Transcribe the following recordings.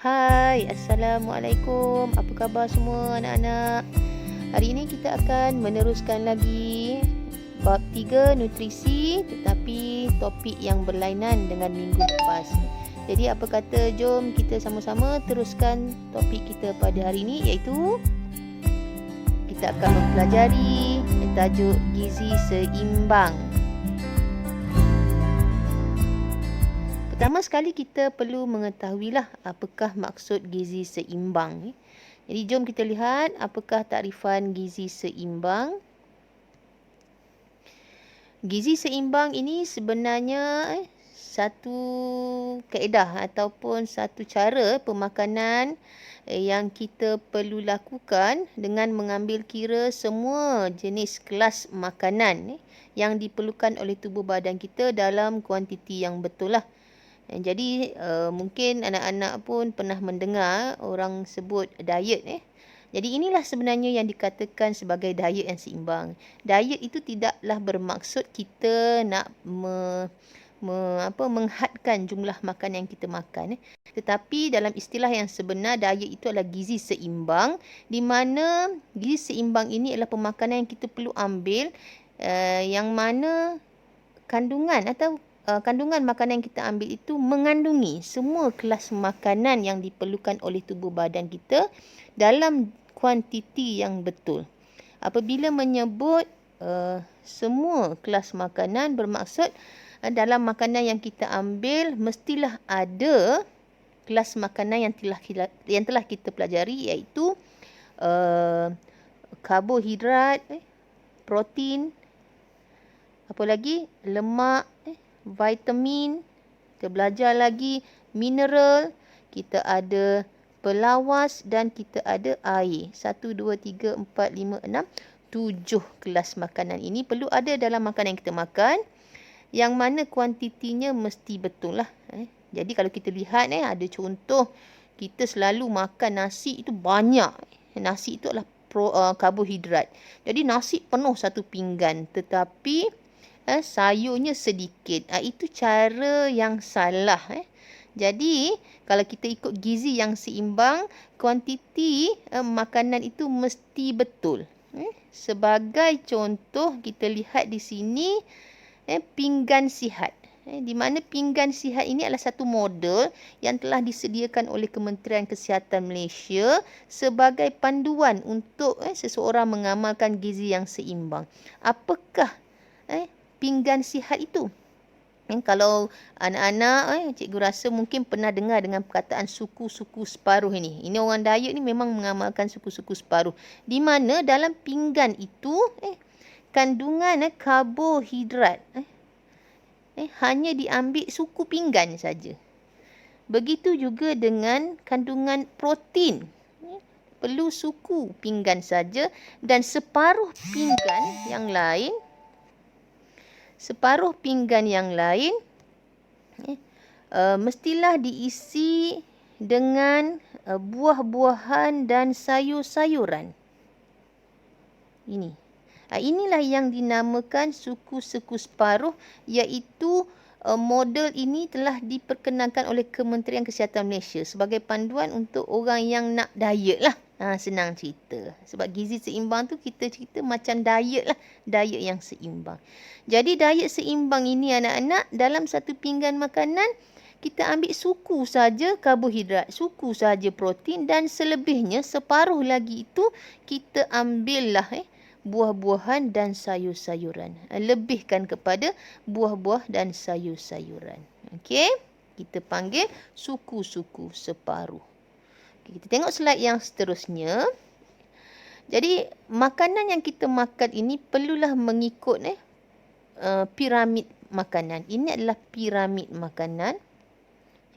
Hai, Assalamualaikum. Apa khabar semua anak-anak? Hari ini kita akan meneruskan lagi bab 3 nutrisi, tetapi topik yang berlainan dengan minggu lepas. Jadi apa kata jom kita sama-sama teruskan topik kita pada hari ini, iaitu kita akan mempelajari tajuk gizi seimbang. Pertama sekali kita perlu mengetahuilah apakah maksud gizi seimbang. Jadi jom kita lihat apakah takrifan gizi seimbang. Gizi seimbang ini sebenarnya satu kaedah ataupun satu cara pemakanan yang kita perlu lakukan dengan mengambil kira semua jenis kelas makanan yang diperlukan oleh tubuh badan kita dalam kuantiti yang betul lah. Jadi mungkin anak-anak pun pernah mendengar orang sebut diet. Jadi inilah sebenarnya yang dikatakan sebagai diet yang seimbang. Diet itu tidaklah bermaksud kita nak menghadkan jumlah makan yang kita makan. Tetapi dalam istilah yang sebenar, diet itu adalah gizi seimbang, di mana gizi seimbang ini adalah pemakanan yang kita perlu ambil yang mana kandungan makanan yang kita ambil itu mengandungi semua kelas makanan yang diperlukan oleh tubuh badan kita dalam kuantiti yang betul. Apabila menyebut semua kelas makanan, bermaksud dalam makanan yang kita ambil mestilah ada kelas makanan yang telah kita pelajari, iaitu karbohidrat, protein, apa lagi, lemak, vitamin, kita belajar lagi mineral, kita ada pelawas dan kita ada air. 1, 2, 3, 4, 5, 6, 7 kelas makanan ini perlu ada dalam makanan yang kita makan, yang mana kuantitinya mesti betul lah. Jadi kalau kita lihat ada contoh, kita selalu makan nasi itu banyak. Nasi itu adalah karbohidrat. Jadi nasi penuh satu pinggan, tetapi sayurnya sedikit. Itu cara yang salah. Jadi kalau kita ikut gizi yang seimbang, kuantiti makanan itu mesti betul. Sebagai contoh, kita lihat di sini pinggan sihat. Di mana pinggan sihat ini adalah satu model yang telah disediakan oleh Kementerian Kesihatan Malaysia sebagai panduan untuk seseorang mengamalkan gizi yang seimbang. Apakah pinggan sihat itu? Kalau anak-anak, cikgu rasa mungkin pernah dengar dengan perkataan suku-suku separuh ini. Ini orang diet ni memang mengamalkan suku-suku separuh. Di mana dalam pinggan itu kandungan karbohidrat hanya diambil suku pinggan saja. Begitu juga dengan kandungan protein. Perlu suku pinggan saja, dan separuh pinggan yang lain mestilah diisi dengan buah-buahan dan sayur-sayuran. Inilah yang dinamakan suku-suku separuh, iaitu model ini telah diperkenalkan oleh Kementerian Kesihatan Malaysia sebagai panduan untuk orang yang nak diet lah. Senang cerita. Sebab gizi seimbang tu kita cerita macam diet lah. Diet yang seimbang. Jadi diet seimbang ini anak-anak, dalam satu pinggan makanan kita ambil suku saja karbohidrat, suku saja protein, dan selebihnya separuh lagi itu kita ambillah buah-buahan dan sayur-sayuran. Lebihkan kepada buah-buah dan sayur-sayuran. Okey, kita panggil suku-suku separuh. Kita tengok slide yang seterusnya. Jadi makanan yang kita makan ini perlulah mengikut piramid makanan. Ini adalah piramid makanan.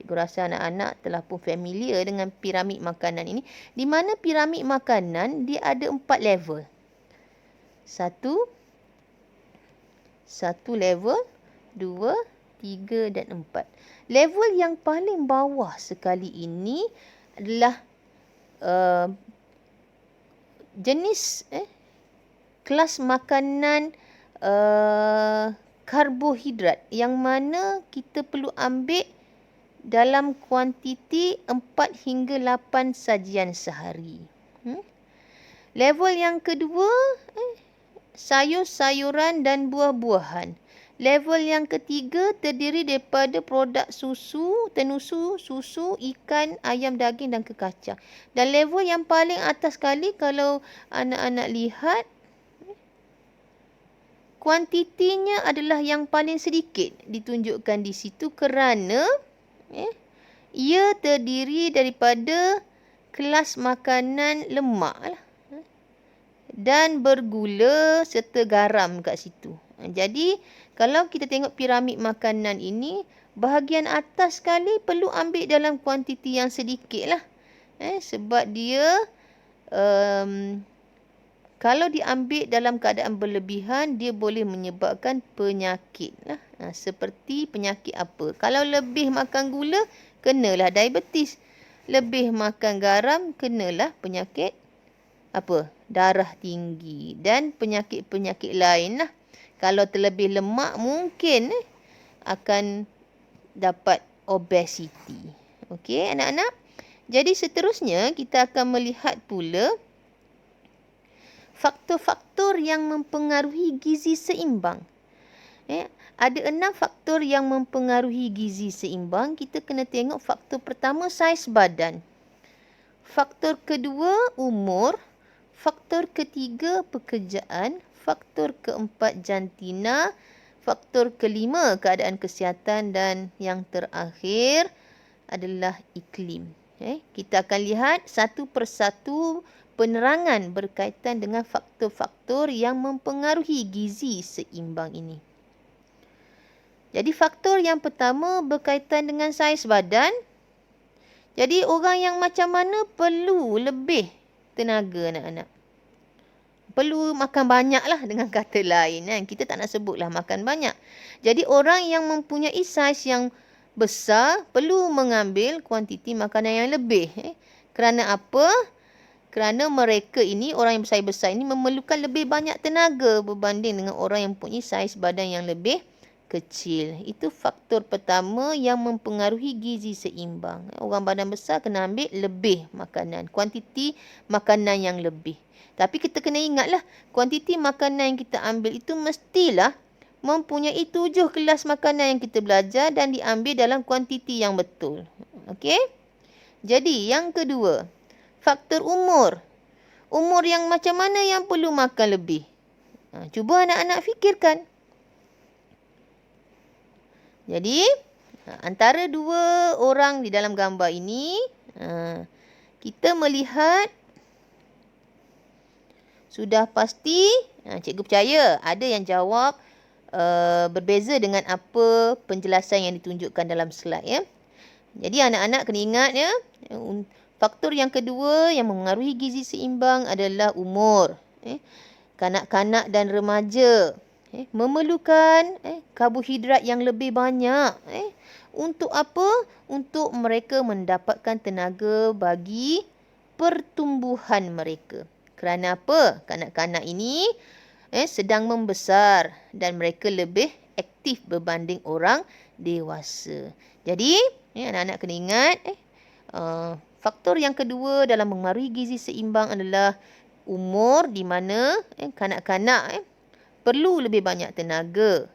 Cikgu rasa anak-anak telah pun familiar dengan piramid makanan ini. Di mana piramid makanan dia ada 4 level. Satu level, 2, 3 dan 4. Level yang paling bawah sekali ini adalah jenis kelas makanan karbohidrat, yang mana kita perlu ambil dalam kuantiti 4 hingga 8 sajian sehari. Level yang kedua, sayur-sayuran dan buah-buahan. Level yang ketiga terdiri daripada produk susu, tenusu, susu, ikan, ayam, daging dan kekacang. Dan level yang paling atas sekali kalau anak-anak lihat, kuantitinya adalah yang paling sedikit ditunjukkan di situ kerana ia terdiri daripada kelas makanan lemak lah, dan bergula serta garam kat situ. Jadi, kalau kita tengok piramid makanan ini, bahagian atas sekali perlu ambil dalam kuantiti yang sedikit lah. Sebab dia, kalau diambil dalam keadaan berlebihan, dia boleh menyebabkan penyakit lah. Seperti penyakit apa? Kalau lebih makan gula, kenalah diabetes. Lebih makan garam, kenalah penyakit apa? Darah tinggi dan penyakit-penyakit lain lah. Kalau terlebih lemak mungkin akan dapat obesiti. Okey anak-anak. Jadi seterusnya kita akan melihat pula faktor-faktor yang mempengaruhi gizi seimbang. Ada 6 faktor yang mempengaruhi gizi seimbang. Kita kena tengok faktor pertama saiz badan. Faktor kedua umur. Faktor ketiga pekerjaan. Faktor keempat jantina. Faktor kelima keadaan kesihatan. Dan yang terakhir adalah iklim. Kita akan lihat satu persatu penerangan berkaitan dengan faktor-faktor yang mempengaruhi gizi seimbang ini. Jadi faktor yang pertama berkaitan dengan saiz badan. Jadi orang yang macam mana perlu lebih tenaga anak-anak. Perlu makan banyak lah dengan kata lain. Kita tak nak sebut lah makan banyak. Jadi orang yang mempunyai saiz yang besar perlu mengambil kuantiti makanan yang lebih. Kerana apa? Kerana mereka ini, orang yang saiz besar ini memerlukan lebih banyak tenaga berbanding dengan orang yang mempunyai saiz badan yang lebih kecil. Itu faktor pertama yang mempengaruhi gizi seimbang. Orang badan besar kena ambil lebih makanan. Kuantiti makanan yang lebih. Tapi kita kena ingatlah, kuantiti makanan yang kita ambil itu mestilah mempunyai 7 kelas makanan yang kita belajar dan diambil dalam kuantiti yang betul. Okey? Jadi, yang kedua, faktor umur. Umur yang macam mana yang perlu makan lebih? Cuba anak-anak fikirkan. Jadi, antara dua orang di dalam gambar ini, kita melihat sudah pasti, cikgu percaya ada yang jawab berbeza dengan apa penjelasan yang ditunjukkan dalam slide. Jadi anak-anak kena ingat faktor yang kedua yang mempengaruhi gizi seimbang adalah umur. Kanak-kanak dan remaja memerlukan karbohidrat yang lebih banyak. Untuk apa? Untuk mereka mendapatkan tenaga bagi pertumbuhan mereka. Kerana apa? Kanak-kanak ini sedang membesar dan mereka lebih aktif berbanding orang dewasa. Jadi, anak-anak kena ingat, faktor yang kedua dalam mempengaruhi gizi seimbang adalah umur, di mana kanak-kanak perlu lebih banyak tenaga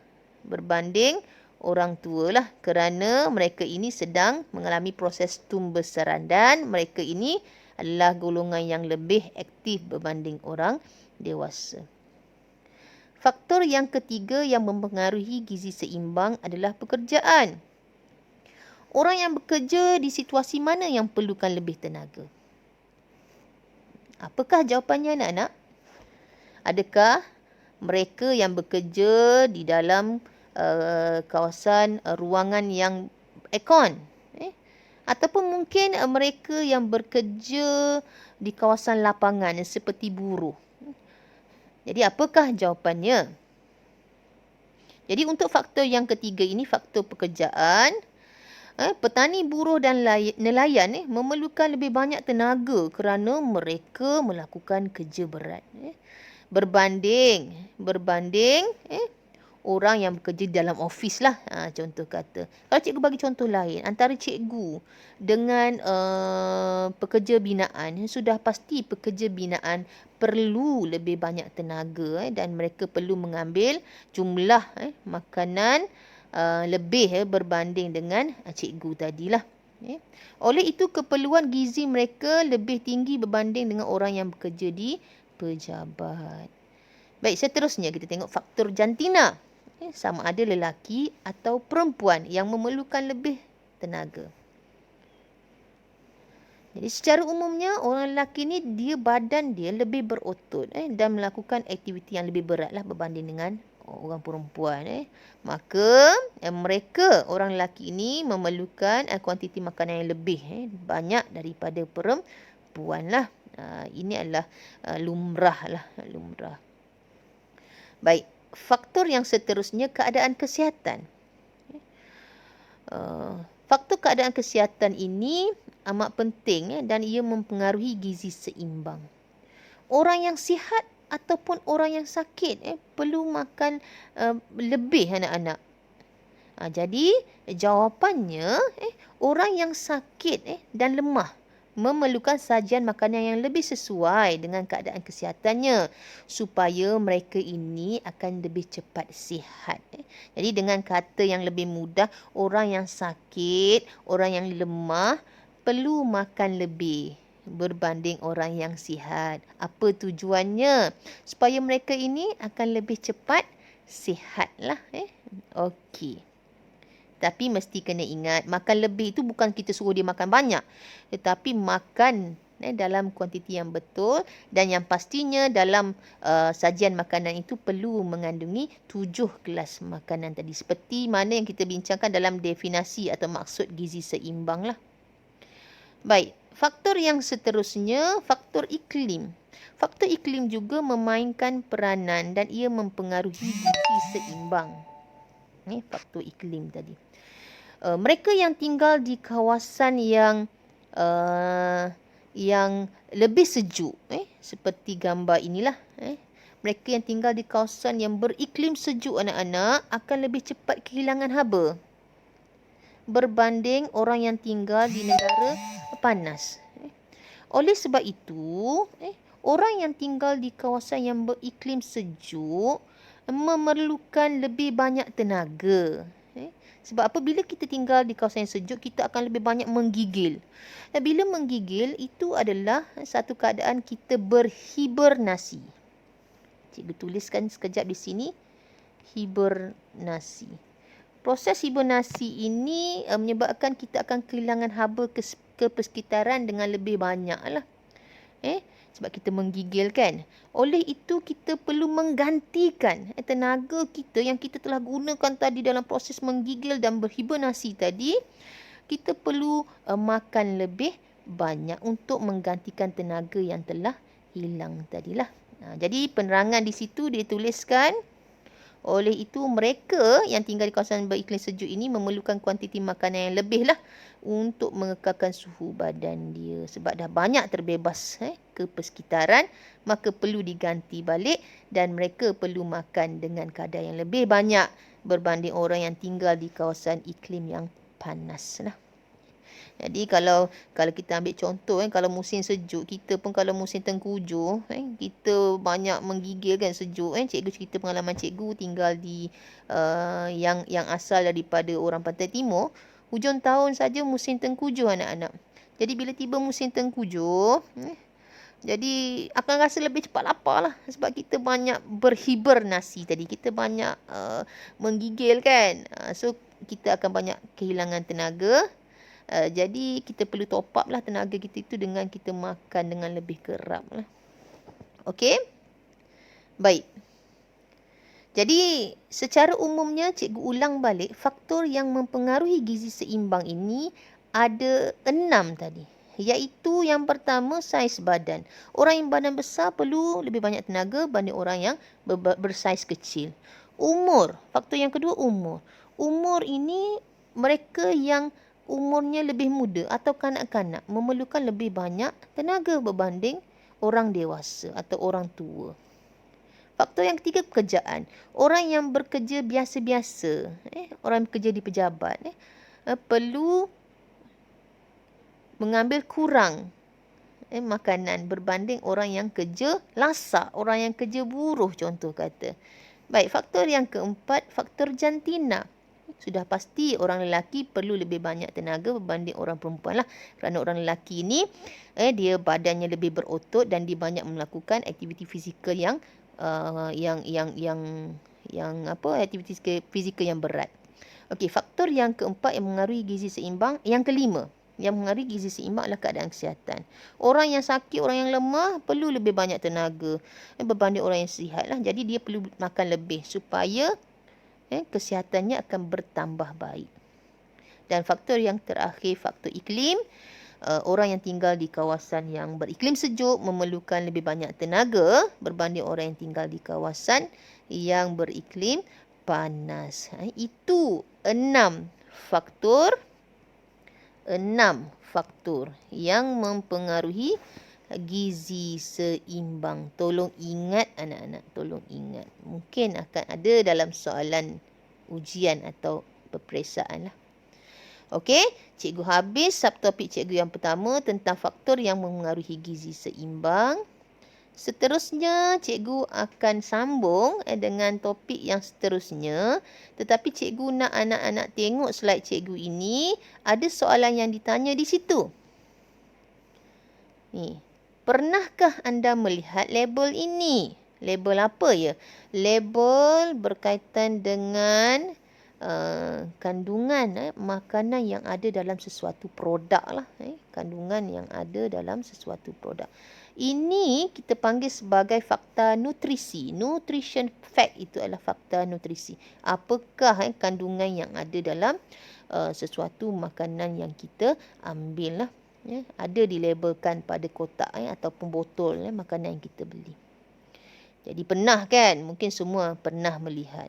berbanding orang tua lah, kerana mereka ini sedang mengalami proses tumbesaran dan mereka ini adalah golongan yang lebih aktif berbanding orang dewasa. Faktor yang ketiga yang mempengaruhi gizi seimbang adalah pekerjaan. Orang yang bekerja di situasi mana yang perlukan lebih tenaga? Apakah jawapannya anak-anak? Adakah mereka yang bekerja di dalam kawasan ruangan yang aircon? Ataupun mungkin mereka yang bekerja di kawasan lapangan seperti buruh. Jadi apakah jawapannya? Jadi untuk faktor yang ketiga ini, faktor pekerjaan, petani buruh dan nelayan memerlukan lebih banyak tenaga kerana mereka melakukan kerja berat. Berbanding orang yang bekerja dalam ofis lah. Contoh kata. Kalau cikgu bagi contoh lain, antara cikgu dengan pekerja binaan, sudah pasti pekerja binaan perlu lebih banyak tenaga dan mereka perlu mengambil jumlah makanan lebih berbanding dengan cikgu tadilah. Oleh itu keperluan gizi mereka lebih tinggi berbanding dengan orang yang bekerja di pejabat. Baik, seterusnya kita tengok faktor jantina. Sama ada lelaki atau perempuan yang memerlukan lebih tenaga. Jadi secara umumnya orang lelaki ni badan dia lebih berotot dan melakukan aktiviti yang lebih berat lah berbanding dengan orang perempuan. Maka mereka orang lelaki ini memerlukan kuantiti makanan yang lebih banyak daripada perempuan lah. Ini adalah lumrah lah, lumrah. Baik, faktor yang seterusnya keadaan kesihatan. Faktor keadaan kesihatan ini amat penting dan ia mempengaruhi gizi seimbang. Orang yang sihat ataupun orang yang sakit perlu makan lebih anak-anak. Jadi jawapannya orang yang sakit dan lemah memerlukan sajian makanan yang lebih sesuai dengan keadaan kesihatannya supaya mereka ini akan lebih cepat sihat. Jadi dengan kata yang lebih mudah, orang yang sakit, orang yang lemah perlu makan lebih berbanding orang yang sihat. Apa tujuannya? Supaya mereka ini akan lebih cepat sihatlah. Okey. Tapi mesti kena ingat, makan lebih itu bukan kita suruh dia makan banyak. Tetapi makan dalam kuantiti yang betul dan yang pastinya dalam sajian makanan itu perlu mengandungi 7 gelas makanan tadi. Seperti mana yang kita bincangkan dalam definisi atau maksud gizi seimbang lah. Baik, faktor yang seterusnya, faktor iklim. Faktor iklim juga memainkan peranan dan ia mempengaruhi gizi seimbang. Faktor iklim tadi. Mereka yang tinggal di kawasan yang lebih sejuk, seperti gambar inilah. Mereka yang tinggal di kawasan yang beriklim sejuk anak-anak akan lebih cepat kehilangan haba berbanding orang yang tinggal di negara panas. Oleh sebab itu, orang yang tinggal di kawasan yang beriklim sejuk memerlukan lebih banyak tenaga. Sebab apabila kita tinggal di kawasan yang sejuk, kita akan lebih banyak menggigil. Dan bila menggigil, itu adalah satu keadaan kita berhibernasi. Cikgu tuliskan sekejap di sini. Hibernasi. Proses hibernasi ini menyebabkan kita akan kehilangan haba ke persekitaran dengan lebih banyak lah. Sebab kita menggigil kan. Oleh itu kita perlu menggantikan tenaga kita yang kita telah gunakan tadi dalam proses menggigil dan berhibernasi tadi. Kita perlu makan lebih banyak untuk menggantikan tenaga yang telah hilang tadilah. Jadi penerangan di situ dia tuliskan. Oleh itu mereka yang tinggal di kawasan beriklim sejuk ini memerlukan kuantiti makanan yang lebih lah untuk mengekalkan suhu badan dia. Sebab dah banyak terbebas ke persekitaran, maka perlu diganti balik dan mereka perlu makan dengan kadar yang lebih banyak berbanding orang yang tinggal di kawasan iklim yang panas lah. Jadi kalau kita ambil contoh kalau musim sejuk, kita pun kalau musim tengkujuh kita banyak menggigil kan sejuk. Cikgu cerita pengalaman cikgu tinggal di yang asal daripada orang Pantai Timur. Hujung tahun saja musim tengkujuh anak-anak. Jadi bila tiba musim tengkujuh, jadi akan rasa lebih cepat lapar lah. Sebab kita banyak berhibernasi tadi. Kita banyak menggigil kan. So kita akan banyak kehilangan tenaga. Jadi kita perlu top up lah tenaga kita itu dengan kita makan dengan lebih kerap lah. Okey? Baik. Jadi secara umumnya cikgu ulang balik faktor yang mempengaruhi gizi seimbang ini ada 6 tadi. Iaitu yang pertama saiz badan. Orang yang badan besar perlu lebih banyak tenaga berbanding orang yang bersaiz kecil. Umur. Faktor yang kedua umur. Umur ini mereka yang umurnya lebih muda atau kanak-kanak memerlukan lebih banyak tenaga berbanding orang dewasa atau orang tua. Faktor yang ketiga, pekerjaan. Orang yang bekerja biasa-biasa, orang yang bekerja di pejabat, perlu mengambil kurang makanan berbanding orang yang kerja lasak, orang yang kerja buruh contoh kata. Baik, faktor yang keempat, faktor jantina. Sudah pasti orang lelaki perlu lebih banyak tenaga berbanding orang perempuan lah. Kerana orang lelaki ni dia badannya lebih berotot dan dia banyak melakukan aktiviti fizikal aktiviti fizikal yang berat. Okey, faktor yang keempat yang mengaruhi gizi seimbang, yang kelima yang mengaruhi gizi seimbang adalah keadaan kesihatan. Orang yang sakit, orang yang lemah perlu lebih banyak tenaga berbanding orang yang sihat lah. Jadi dia perlu makan lebih supaya kesihatannya akan bertambah baik. Dan faktor yang terakhir, faktor iklim. Orang yang tinggal di kawasan yang beriklim sejuk memerlukan lebih banyak tenaga berbanding orang yang tinggal di kawasan yang beriklim panas. Itu 6 faktor yang mempengaruhi gizi seimbang. Tolong ingat anak-anak, tolong ingat. Mungkin akan ada dalam soalan ujian atau peperiksaan lah. Okey, cikgu habis subtopik cikgu yang pertama tentang faktor yang mempengaruhi gizi seimbang. Seterusnya, cikgu akan sambung dengan topik yang seterusnya. Tetapi cikgu nak anak-anak tengok slide cikgu ini. Ada soalan yang ditanya di situ. Ni, pernahkah anda melihat label ini? Label apa ya? Label berkaitan dengan kandungan makanan yang ada dalam sesuatu produk lah. Kandungan yang ada dalam sesuatu produk. Ini kita panggil sebagai fakta nutrisi. Nutrition fact itu adalah fakta nutrisi. Apakah kandungan yang ada dalam sesuatu makanan yang kita ambil lah. Ada dilabelkan pada kotak ataupun botol makanan yang kita beli. Jadi pernah kan? Mungkin semua pernah melihat.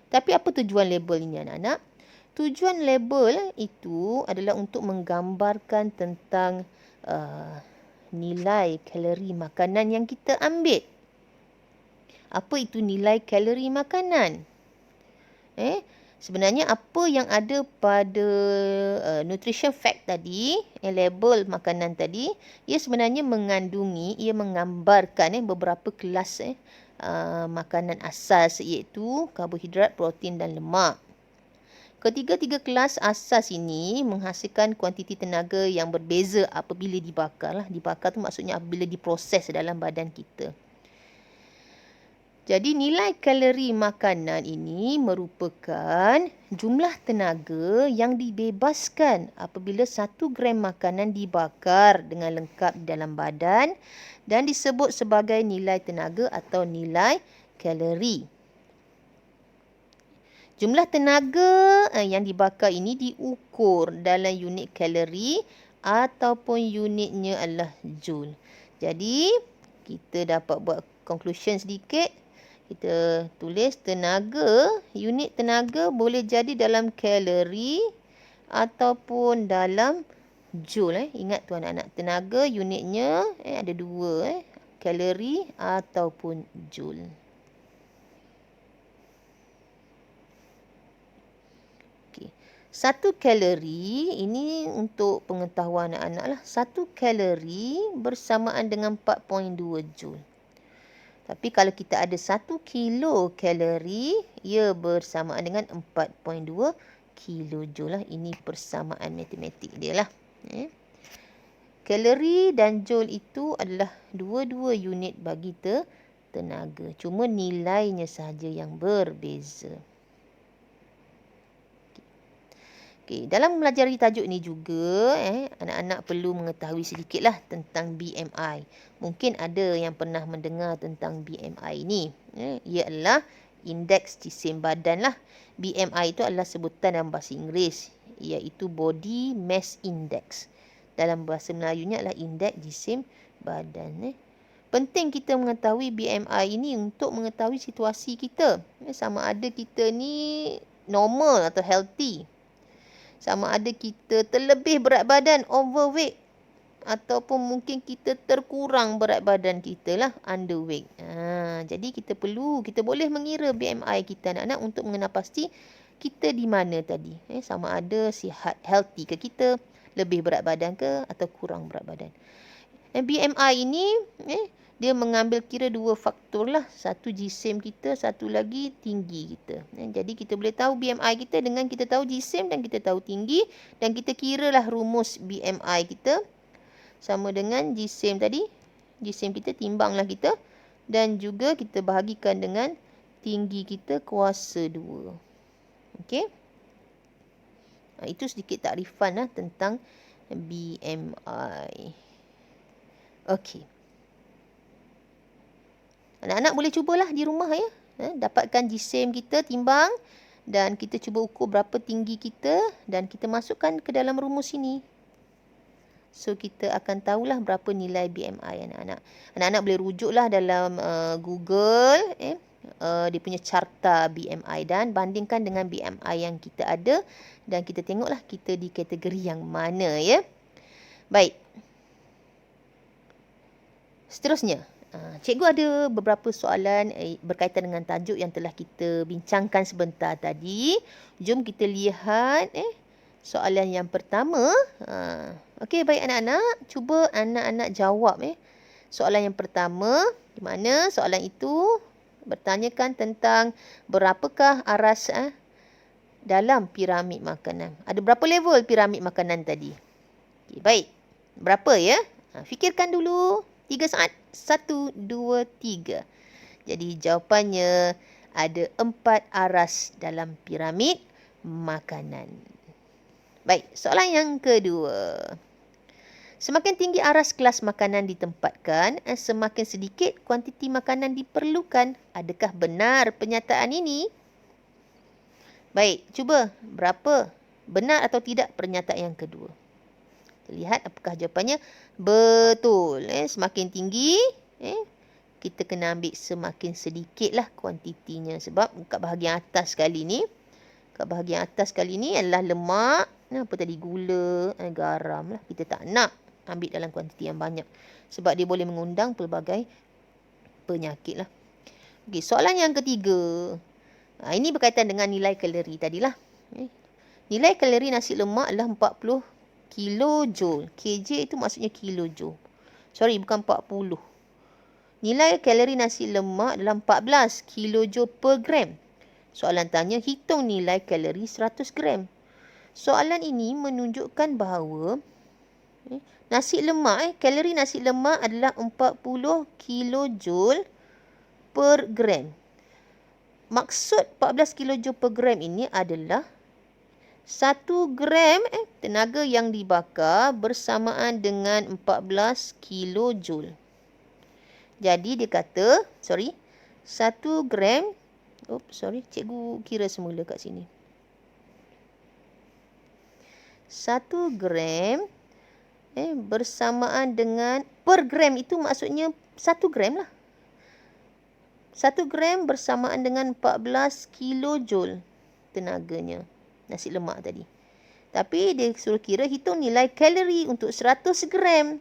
Tapi apa tujuan label ini anak-anak? Tujuan label itu adalah untuk menggambarkan tentang nilai kalori makanan yang kita ambil. Apa itu nilai kalori makanan? Sebenarnya apa yang ada pada nutrition fact tadi, label makanan tadi, ia sebenarnya mengandungi, ia menggambarkan beberapa kelas makanan asas, iaitu karbohidrat, protein dan lemak. Ketiga-tiga kelas asas ini menghasilkan kuantiti tenaga yang berbeza apabila dibakar. Dibakar tu maksudnya apabila diproses dalam badan kita. Jadi nilai kalori makanan ini merupakan jumlah tenaga yang dibebaskan apabila 1 gram makanan dibakar dengan lengkap di dalam badan dan disebut sebagai nilai tenaga atau nilai kalori. Jumlah tenaga yang dibakar ini diukur dalam unit kalori ataupun unitnya adalah joule. Jadi, kita dapat buat conclusion sedikit. Kita tulis tenaga, unit tenaga boleh jadi dalam kalori ataupun dalam joule. Ingat tu anak-anak, tenaga unitnya ada 2, kalori ataupun joule. 1 kalori, ini untuk pengetahuan anak-anak lah. 1 kalori bersamaan dengan 4.2 joule. Tapi kalau kita ada 1 kilo kalori, ia bersamaan dengan 4.2 kilojoule lah. Ini persamaan matematik dia lah. Kalori dan joule itu adalah dua-dua unit bagi tenaga. Cuma nilainya sahaja yang berbeza. Okay, dalam mempelajari tajuk ini juga, anak-anak perlu mengetahui sedikitlah tentang BMI. Mungkin ada yang pernah mendengar tentang BMI ni. Ia adalah indeks jisim badan lah. BMI itu adalah sebutan dalam bahasa Inggeris, iaitu Body Mass Index. Dalam bahasa Melayunya adalah indeks jisim badan. Penting kita mengetahui BMI ini untuk mengetahui situasi kita. Sama ada kita ni normal atau healthy. Sama ada kita terlebih berat badan, overweight, ataupun mungkin kita terkurang berat badan kita lah, underweight. Jadi kita boleh mengira BMI kita anak-anak untuk mengenal pasti kita di mana tadi. Sama ada sihat, healthy ke kita, lebih berat badan ke atau kurang berat badan. BMI ini dia mengambil kira dua faktor lah. Satu jisim kita, satu lagi tinggi kita. Jadi kita boleh tahu BMI kita dengan kita tahu jisim dan kita tahu tinggi. Dan kita kira lah rumus BMI kita sama dengan jisim tadi. Jisim kita timbanglah kita. Dan juga kita bahagikan dengan tinggi kita kuasa 2. Okey. Itu sedikit takrifan lah tentang BMI. Okey. Anak-anak boleh cubalah di rumah ya. Dapatkan jisim kita, timbang. Dan kita cuba ukur berapa tinggi kita. Dan kita masukkan ke dalam rumus ini. So, kita akan tahulah berapa nilai BMI anak-anak. Anak-anak boleh rujuklah dalam Google. Dia punya carta BMI. Dan bandingkan dengan BMI yang kita ada. Dan kita tengoklah kita di kategori yang mana ya. Baik. Seterusnya. Cikgu ada beberapa soalan berkaitan dengan tajuk yang telah kita bincangkan sebentar tadi. Jom kita lihat soalan yang pertama. Okey, baik anak-anak. Cuba anak-anak jawab soalan yang pertama. Di mana soalan itu bertanyakan tentang berapakah aras dalam piramid makanan. Ada berapa level piramid makanan tadi? Okay, baik. Berapa ya? Fikirkan dulu. 3 saat. 1, 2, 3. Jadi jawapannya ada 4 aras dalam piramid makanan. Baik, soalan yang kedua. Semakin tinggi aras kelas makanan ditempatkan, semakin sedikit kuantiti makanan diperlukan. Adakah benar pernyataan ini? Baik, cuba berapa benar atau tidak pernyataan yang kedua. Lihat apakah jawapannya betul. Semakin tinggi, kita kena ambil semakin sedikitlah kuantitinya. Sebab kat bahagian atas kali ni, adalah lemak, apa tadi, gula, garam lah. Kita tak nak ambil dalam kuantiti yang banyak. Sebab dia boleh mengundang pelbagai penyakit lah. Okay, soalan yang ketiga. Ini berkaitan dengan nilai kalori tadilah. Nilai kalori nasi lemak adalah 40 kilojoule. KJ itu maksudnya kilojoule. Sorry, bukan 40. Nilai kalori nasi lemak adalah 14 kilojoule per gram. Soalan tanya, hitung nilai kalori 100 gram. Soalan ini menunjukkan bahawa nasi lemak, kalori nasi lemak adalah 40 kilojoule per gram. Maksud 14 kilojoule per gram ini adalah 1 gram tenaga yang dibakar bersamaan dengan 14 kilojoule. Jadi dia kata, 1 gram, cikgu kira semula kat sini. 1 gram bersamaan dengan, per gram itu maksudnya 1 gram lah. 1 gram bersamaan dengan 14 kilojoule tenaganya. Nasi lemak tadi. Tapi dia suruh kira hitung nilai kalori untuk 100 gram.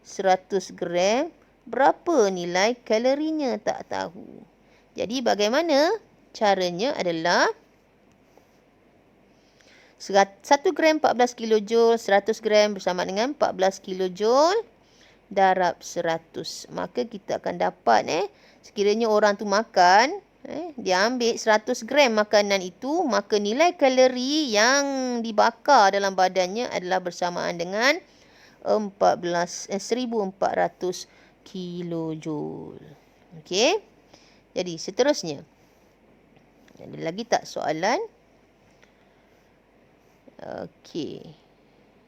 100 gram, berapa nilai kalorinya? Tak tahu. Jadi bagaimana? Caranya adalah 1 gram 14 kilojoule, 100 gram bersama dengan 14 kilojoule darab 100. Maka kita akan dapat sekiranya orang tu makan, dia ambil 100 gram makanan itu, maka nilai kalori yang dibakar dalam badannya adalah bersamaan dengan 1400 kilojoule. Okey. Jadi seterusnya. Ada lagi tak soalan? Okey.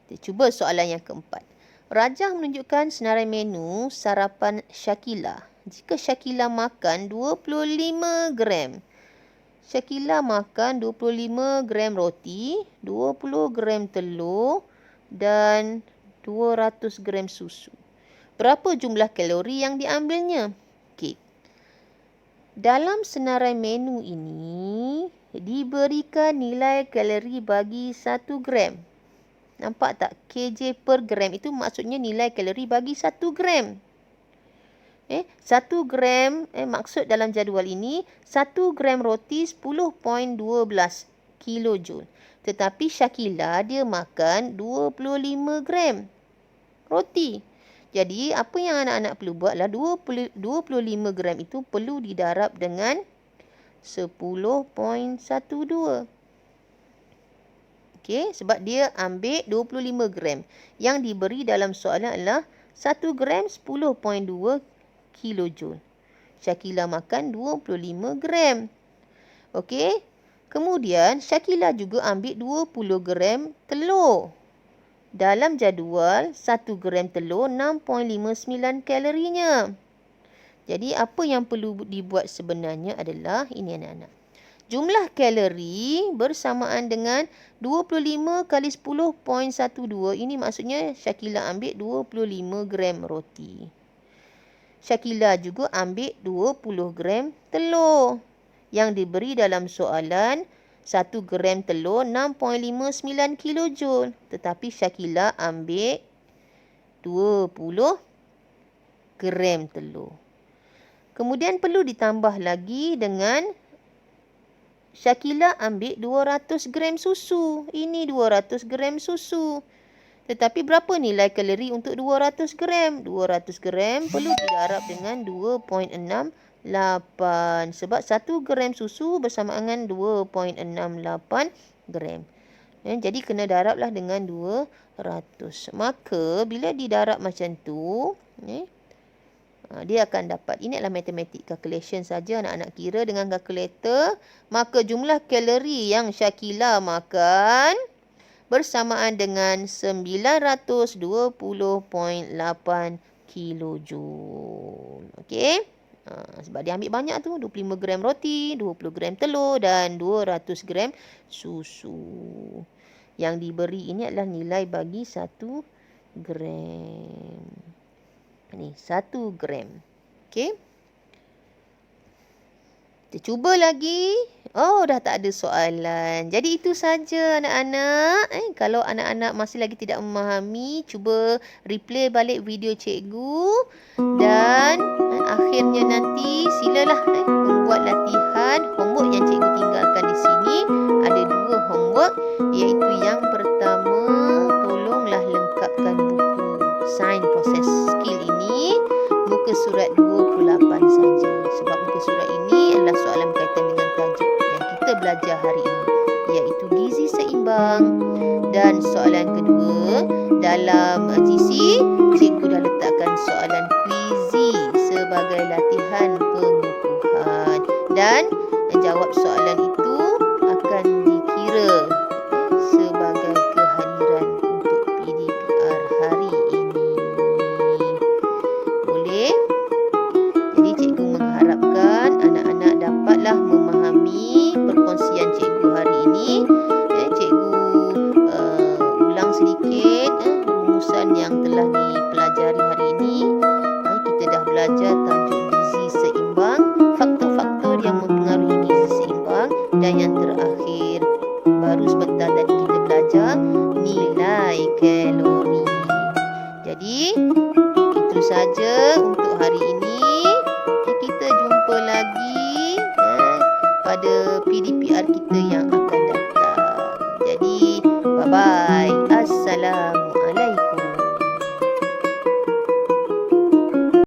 Kita cuba soalan yang keempat. Rajah menunjukkan senarai menu sarapan Syakila. Jika Syakila makan 25 gram. Syakila makan 25 gram roti, 20 gram telur dan 200 gram susu. Berapa jumlah kalori yang diambilnya? Okey. Dalam senarai menu ini diberikan nilai kalori bagi 1 gram. Nampak tak? kj per gram itu maksudnya nilai kalori bagi 1 gram. 1 gram, maksud dalam jadual ini, 1 gram roti 10.12 kilojoule. Tetapi Shakila dia makan 25 gram roti. Jadi, apa yang anak-anak perlu buatlah 25 gram itu perlu didarab dengan 10.12. Okey, sebab dia ambil 25 gram. Yang diberi dalam soalan adalah 1 gram 10.2 kilojoule. Shakila makan 25 gram. Okey. Kemudian Shakila juga ambil 20 gram telur. Dalam jadual 1 gram telur 6.59 kalorinya. Jadi apa yang perlu dibuat sebenarnya adalah ini anak-anak. Jumlah kalori bersamaan dengan 25 kali 10.12. Ini maksudnya Shakila ambil 25 gram roti. Shakila juga ambil 20 gram telur. Yang diberi dalam soalan 1 gram telur 6.59 kilojoule. Tetapi Shakila ambil 20 gram telur. Kemudian perlu ditambah lagi dengan Shakila ambil 200 gram susu. Ini 200 gram susu. Tetapi berapa nilai kalori untuk 200 gram? 200 gram perlu didarab dengan 2.68. Sebab 1 gram susu bersama dengan 2.68 gram. Jadi kena darablah dengan 200. Maka bila didarab macam tu, dia akan dapat. Ini adalah matematik calculation saja, anak-anak kira dengan kalkulator. Maka jumlah kalori yang Shakila makan bersamaan dengan 920.8 kilojoule. Okey. Sebab dia ambil banyak tu, 25 gram roti, 20 gram telur dan 200 gram susu. Yang diberi ini adalah nilai bagi 1 gram. Ni 1 gram. Okey. Kita cuba lagi. Oh, dah tak ada soalan. Jadi itu saja anak-anak. Kalau anak-anak masih lagi tidak memahami, cuba replay balik video cikgu. Dan akhirnya nanti silalah membuat latihan homework yang cikgu tinggalkan di sini. Ada 2 homework, iaitu yang pertama, tolonglah lengkapkan buku Sains Proses Skill ini muka surat 28 saja. Sebab muka surat ini adalah soalan berkaitan dengan tajuk yang kita belajar hari ini, iaitu gizi seimbang. Dan soalan kedua, dalam GC, cikgu dah letakkan soalan kuizi sebagai latihan pengukuhan. Dan jawab soalan itu akan dikira sebagai kehadiran untuk PDPR hari ini. Boleh? Jadi cikgu mengharapkan anak-anak dapatlah memahami perkongsian cikgu hari ini. Cikgu ulang sedikit rumusan yang telah dipelajari hari ini. Kita dah belajar tajuk gizi seimbang, faktor-faktor yang mempengaruhi gizi seimbang, dan yang terakhir baru sebentar tadi kita belajar nilai kalori. Jadi itu saja untuk hari ini. Kita jumpa lagi pada PDPR kita